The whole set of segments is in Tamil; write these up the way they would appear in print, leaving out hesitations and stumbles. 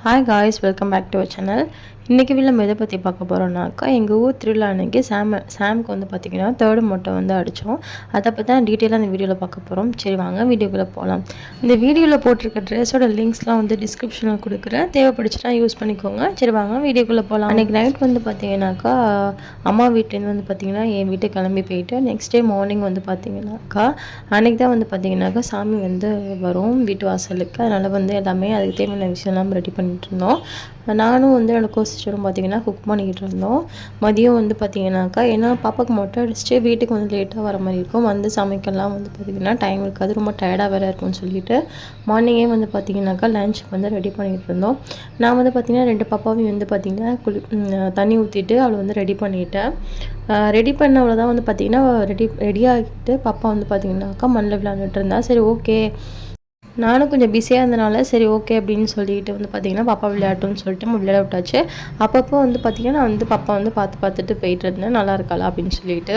Hi guys, welcome back to our channel. இன்றைக்கி நம்ம எதை பற்றி பார்க்க போகிறோம்னாக்கா, எங்கள் ஊர் திருவிழா அன்றைக்கி சாமுக்கு வந்து பார்த்திங்கன்னா 3rd மொட்டை வந்து அடித்தோம். அதை பற்றி தான் டீட்டெயிலாக அந்த வீடியோவில் பார்க்க போகிறோம். சரி வாங்க வீடியோக்குள்ளே போகலாம். இந்த வீடியோவில் போட்டிருக்க ட்ரெஸ்ஸோட லிங்க்ஸ்லாம் வந்து டிஸ்கிரிப்ஷனில் கொடுக்குறேன், தேவைப்படுச்சுன்னா யூஸ் பண்ணிக்கோங்க. சரி வாங்க வீடியோக்குள்ளே போகலாம். அன்றைக்கி நைட் வந்து பார்த்திங்கனாக்கா அம்மா வீட்டிலேருந்து வந்து பார்த்திங்கன்னா என் வீட்டுக்கு கிளம்பி போயிட்டு நெக்ஸ்ட் டே மார்னிங் வந்து பார்த்திங்கனாக்கா அன்றைக்கி தான் வந்து பார்த்திங்கனாக்கா சாமி வந்து வரும் வீட்டு வாசலுக்கு. அதனால் வந்து எல்லாமே அதுக்கு தேவையான விஷயம்லாம் ரெடி பண்ணிகிட்டு இருந்தோம். நானும் வந்து என்னோடய கோசிஸ்டரும் பார்த்திங்கன்னா குக் பண்ணிக்கிட்டு இருந்தோம். மதியம் வந்து பார்த்திங்கனாக்கா ஏன்னா பாப்பாவுக்கு மொட்டை அடிச்சுட்டு வீட்டுக்கு வந்து லேட்டாக வர மாதிரி இருக்கும், வந்து சமைக்கலாம் வந்து பார்த்திங்கன்னா டைம் இருக்காது, ரொம்ப டயர்டாக வேறு இருக்கும்னு சொல்லிட்டு மார்னிங்கே வந்து பார்த்திங்கனாக்கா லஞ்சுக்கு வந்து ரெடி பண்ணிகிட்டு இருந்தோம். நான் வந்து பார்த்திங்கன்னா 2 பாப்பாவையும் வந்து பார்த்திங்கன்னா தண்ணி ஊற்றிட்டு அவளை வந்து ரெடி பண்ணிவிட்டேன். ரெடி பண்ணவளை தான் வந்து பார்த்திங்கன்னா ரெடி ஆகிட்டு பாப்பா வந்து பார்த்திங்கனாக்கா மண்ணில் விளையாண்டுட்டு இருந்தா. சரி ஓகே, நானும் கொஞ்சம் பிஸியாக இருந்தனால சரி ஓகே அப்படின்னு சொல்லிட்டு வந்து பார்த்திங்கன்னா பாப்பா விளையாட்டுன்னு சொல்லிட்டு நம்ம விளையாட விட்டாச்சு. அப்பப்போ வந்து பார்த்திங்கன்னா நான் வந்து பாப்பா வந்து பார்த்துட்டு போயிட்டு இருந்தேன், நல்லா இருக்காளா அப்படின்னு சொல்லிட்டு.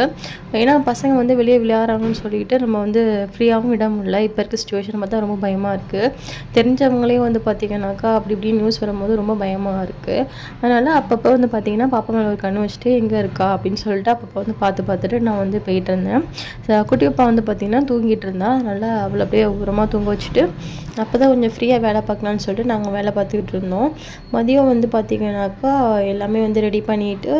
ஏன்னா பசங்க வந்து வெளியே விளையாடுறாங்கன்னு சொல்லிட்டு நம்ம வந்து ஃப்ரீயாகவும் விட முடியல. இப்போ இருக்க சுச்சுவேஷன் பார்த்தா ரொம்ப பயமாக இருக்குது. தெரிஞ்சவங்களே வந்து பார்த்திங்கனாக்கா அப்படி இப்படி நியூஸ் வரும்போது ரொம்ப பயமாக இருக்குது. அதனால் அப்பப்போ வந்து பார்த்திங்கன்னா பாப்பா மேலே ஒரு கண்ணு வச்சுட்டு எங்கே இருக்கா அப்படின்னு சொல்லிட்டு அப்பப்போ வந்து பார்த்துட்டு நான் வந்து போயிட்டு இருந்தேன். குட்டி பாப்பா வந்து பார்த்திங்கன்னா தூங்கிட்டு இருந்தா, அதனால் அவளை அப்படியே ஓரமாக தூங்க வச்சுட்டு அப்போ தான் கொஞ்சம் ஃப்ரீயாக வேலை பார்க்கலான்னு சொல்லிட்டு நாங்கள் வேலை பார்த்துக்கிட்டு இருந்தோம். மதியம் வந்து பார்த்திங்கனாக்கா எல்லாமே வந்து ரெடி பண்ணிவிட்டு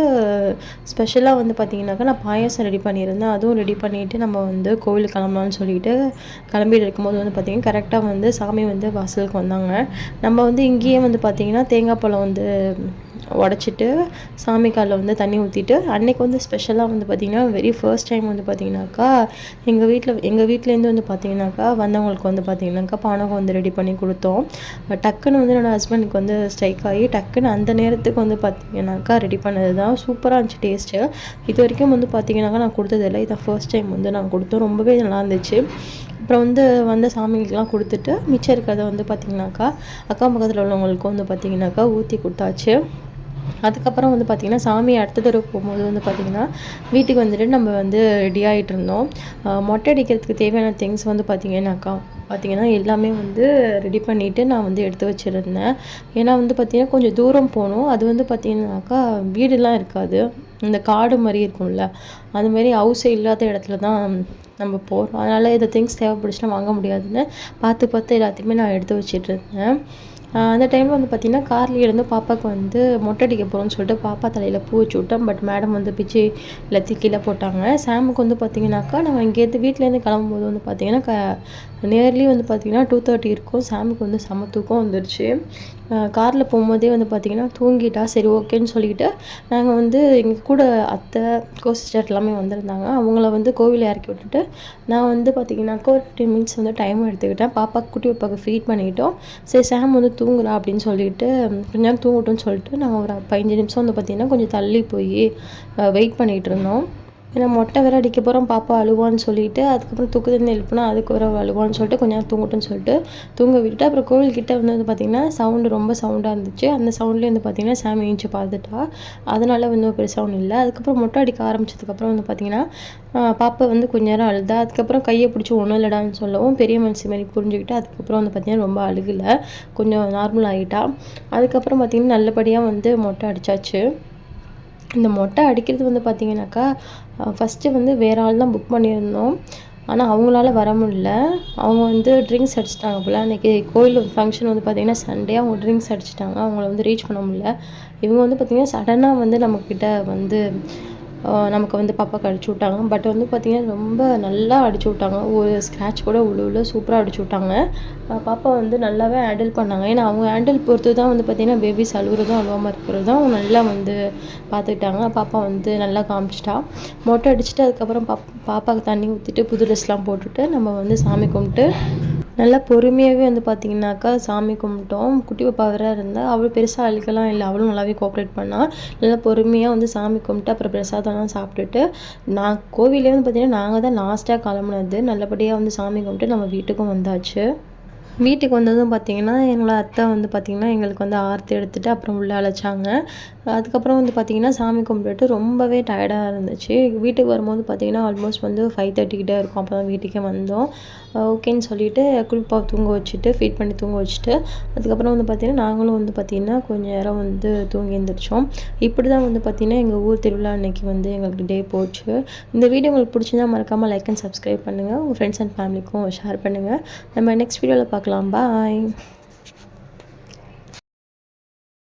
ஸ்பெஷலாக வந்து பார்த்திங்கனாக்கா நான் பாயாசம் ரெடி பண்ணியிருந்தேன். அதுவும் ரெடி பண்ணிவிட்டு நம்ம வந்து கோவிலுக்கு கிளம்பலான்னு சொல்லிட்டு கிளம்பிட்டு இருக்கும்போது வந்து பார்த்திங்கன்னா கரெக்டாக வந்து சாமி வந்து வாசலுக்கு வந்தாங்க. நம்ம வந்து இங்கேயே வந்து பார்த்திங்கன்னா தேங்காய் பழம் வந்து உடச்சிட்டு சாமி காலில் வந்து தண்ணி ஊற்றிட்டு அன்றைக்கி வந்து ஸ்பெஷலாக வந்து பார்த்திங்கன்னா வெரி ஃபர்ஸ்ட் டைம் வந்து பார்த்திங்கனாக்கா எங்கள் வீட்டிலேருந்து வந்து பார்த்திங்கனாக்கா வந்தவங்களுக்கு வந்து பார்த்திங்கனாக்கா பானகம் வந்து ரெடி பண்ணி கொடுத்தோம். டக்குன்னு வந்து என்னோடய ஹஸ்பண்டுக்கு வந்து ஸ்ட்ரைக் ஆகி டக்குன்னு அந்த நேரத்துக்கு வந்து பார்த்திங்கனாக்கா ரெடி பண்ணது தான் சூப்பராக இருந்துச்சு டேஸ்ட்டு. இது வரைக்கும் வந்து பார்த்திங்கனாக்கா நான் கொடுத்ததில்லை, இதை ஃபர்ஸ்ட் டைம் வந்து நான் கொடுத்தோம். ரொம்பவே நல்லா இருந்துச்சு. அப்புறம் வந்து வந்த சாமிகளுக்கெலாம் கொடுத்துட்டு மிச்சம் இருக்கிறத வந்து பார்த்திங்கனாக்கா அக்கம் பக்கத்தில் உள்ளவங்களுக்கும் வந்து பார்த்திங்கனாக்கா ஊற்றி கொடுத்தாச்சு. அதுக்கப்புறம் வந்து பார்த்திங்கன்னா சாமி அடுத்த தடவை போகும்போது வந்து பார்த்திங்கன்னா வீட்டுக்கு வந்துட்டு நம்ம வந்து ரெடி ஆகிட்டு இருந்தோம். மொட்டை அடிக்கிறதுக்கு தேவையான திங்ஸ் வந்து பார்த்திங்கன்னா எல்லாமே வந்து ரெடி பண்ணிவிட்டு நான் வந்து எடுத்து வச்சுருந்தேன். ஏன்னா வந்து பார்த்திங்கன்னா கொஞ்சம் தூரம் போகணும். அது வந்து பார்த்திங்கனாக்கா வீடுலாம் இருக்காது, இந்த காடு மாதிரி இருக்கும்ல, அதுமாரி ஹவுஸே இல்லாத இடத்துல தான் நம்ம போகிறோம். அதனால் இந்த திங்ஸ் தேவைப்படுச்சுன்னா வாங்க முடியாதுன்னு பார்த்து எல்லாத்தையுமே நான் எடுத்து வச்சிட்டு இருந்தேன். அந்த டைமில் வந்து பார்த்திங்கன்னா கார்லேயே இருந்து பாப்பாவுக்கு வந்து மொட்டை அடிக்க போகிறோன்னு சொல்லிட்டு பாப்பா தலையில் பூ வச்சு விட்டோம். பட் மேடம் வந்து பிச்சு எல்லாத்தையும் கீழே போட்டாங்க. சாமுக்கு வந்து பார்த்திங்கனாக்கா நாங்கள் இங்கேருந்து வீட்டிலேருந்து கிளம்பும்போது வந்து பார்த்திங்கன்னா நியர்லி வந்து பார்த்திங்கன்னா 2:30 இருக்கும். சாமுக்கு வந்து செம தூக்கம் வந்துருச்சு. காரில் போகும்போதே வந்து பார்த்திங்கன்னா தூங்கிட்டா. சரி ஓகேன்னு சொல்லிவிட்டு நாங்கள் வந்து எங்கள் கூட அத்தை கோசிஸ்டர் எல்லாமே வந்திருந்தாங்க. அவங்கள வந்து கோவிலில் இறக்கி விட்டுட்டு நான் வந்து பார்த்திங்கனாக்கா ஒரு 15 மினிட்ஸ் வந்து டைம் எடுத்துக்கிட்டேன். குட்டி பாப்பாவுக்கு ஃபீட் பண்ணிக்கிட்டோம். சரி சாம் வந்து தூங்குறா அப்படின்னு சொல்லிட்டு கொஞ்ச நேரம் தூங்கட்டும்னு சொல்லிட்டு நாங்கள் ஒரு 15 நிமிஷம் வந்து பார்த்திங்கன்னா கொஞ்சம் தள்ளி போய் வெயிட் பண்ணிகிட்டு இருந்தோம். ஏன்னா மொட்டை வேறு அடிக்க போகிறோம், பாப்பா அழுவான்னு சொல்லிட்டு அதுக்கப்புறம் தூக்கத்துலேருந்து எழுப்புனா அதுக்கு ஒரு அழுவான்னு சொல்லிட்டு கொஞ்சம் நேரம் தூங்கட்டும்னு சொல்லிட்டு தூங்க விட்டுட்டு அப்புறம் கோவில்கிட்ட வந்து பார்த்திங்கன்னா சவுண்டு ரொம்ப சவுண்டாக இருந்துச்சு. அந்த சவுண்ட்லேயே வந்து பார்த்திங்கன்னா சாமி ஏஞ்சி பார்த்துட்டா. அதனால் வந்து பெருசாக ஒன்றும் இல்லை. அதுக்கப்புறம் மொட்டை அடிக்க ஆரம்பிச்சதுக்கப்புறம் வந்து பார்த்திங்கன்னா பாப்பா வந்து கொஞ்ச நேரம் அழுதா. அதுக்கப்புறம் கையை பிடிச்சி ஒன்றும் இல்லடான்னு சொல்லவும் பெரிய மனுஷி மாதிரி புரிஞ்சுக்கிட்டு அதுக்கப்புறம் வந்து பார்த்திங்கன்னா ரொம்ப அழுகலை, கொஞ்சம் நார்மல் ஆகிட்டா. அதுக்கப்புறம் பார்த்திங்கன்னா நல்லபடியாக வந்து மொட்டை அடித்தாச்சு. இந்த மொட்டை அடிக்கிறது வந்து பார்த்திங்கனாக்கா ஃபஸ்ட்டு வந்து வேறு ஆள் தான் புக் பண்ணியிருந்தோம். ஆனால் அவங்களால வர முடியல. அவங்க வந்து ட்ரிங்க்ஸ் அடிச்சிட்டாங்க போல். அன்றைக்கி கோயில் ஃபங்க்ஷன் வந்து பார்த்திங்கன்னா சண்டே, அவங்க ட்ரிங்க்ஸ் அடிச்சிட்டாங்க. அவங்கள வந்து ரீச் பண்ண முடியல. இவங்க வந்து பார்த்திங்கன்னா சடனாக வந்து நம்மக்கிட்ட வந்து நமக்கு வந்து பாப்பாவுக்கு அடிச்சு விட்டாங்க. பட் வந்து பார்த்திங்கன்னா ரொம்ப நல்லா அடிச்சு விட்டாங்க, ஒரு ஸ்க்ராட்ச் கூட உள்ள சூப்பராக அடிச்சு விட்டாங்க. பாப்பா வந்து நல்லாவே ஹேண்டில் பண்ணாங்க. ஏன்னா அவங்க ஹேண்டில் பொறுத்து தான் வந்து பார்த்திங்கன்னா பேபிஸ் அழுகுறதும் அழுவாமல் இருக்கிறதும் அவங்க நல்லா வந்து பார்த்துக்கிட்டாங்க. பாப்பா வந்து நல்லா காமிச்சிட்டா. மொட்டை அடிச்சுட்டு அதுக்கப்புறம் பாப்பாவுக்கு தண்ணி ஊற்றிட்டு புது ட்ரெஸ்லாம் போட்டுட்டு நம்ம வந்து சாமி கும்பிட்டு நல்லா பொறுமையாகவே வந்து பார்த்திங்கனாக்கா சாமி கும்பிட்டோம். குட்டி பாப்பா வேறு இருந்தால் அவள் பெருசாக அழுகலாம் இல்லை, அவளும் நல்லாவே கோஆப்ரேட் பண்ணால். நல்லா பொறுமையாக வந்து சாமி கும்பிட்டு அப்புறம் பிரசாதம்லாம் சாப்பிட்டுட்டு நான் கோவிலே வந்து பார்த்திங்கன்னா நாங்கள் தான் லாஸ்ட்டாக கிளம்புனது. நல்லபடியாக வந்து சாமி கும்பிட்டு நம்ம வீட்டுக்கும் வந்தாச்சு. வீட்டுக்கு வந்ததும் பார்த்திங்கன்னா எங்களோட அத்தை வந்து பார்த்திங்கன்னா எங்களுக்கு வந்து ஆரத்தி எடுத்துகிட்டு அப்புறம் உள்ளே அழைச்சாங்க. அதுக்கப்புறம் வந்து பார்த்திங்கன்னா சாமி கும்பிட்டுட்டு ரொம்பவே டயர்டாக இருந்துச்சு. வீட்டுக்கு வரும்போது பார்த்திங்கன்னா ஆல்மோஸ்ட் வந்து 5:30 கிட்ட இருக்கும். அப்போ தான் வீட்டுக்கே வந்தோம். ஓகேன்னு சொல்லிவிட்டு குளிப்பாவை தூங்க வச்சுட்டு ஃபீட் பண்ணி தூங்க வச்சுட்டு அதுக்கப்புறம் வந்து பார்த்திங்கன்னா நாங்களும் வந்து பார்த்திங்கன்னா கொஞ்சம் நேரம் வந்து தூங்கி எழுந்திரிச்சோம். இப்படி தான் வந்து பார்த்திங்கன்னா எங்கள் ஊர் திருவிழா அன்னைக்கு வந்து எங்களுக்கு டே போச்சு. இந்த வீடியோ உங்களுக்கு பிடிச்சிருந்தா மறக்காமல் லைக் அண்ட் சப்ஸ்கிரைப் பண்ணுங்கள். உங்கள் ஃப்ரெண்ட்ஸ் அண்ட் ஃபேமிலிக்கும் ஷேர் பண்ணுங்கள். நம்ம நெக்ஸ்ட் வீடியோவில் பார்க்கலாம். பாய்.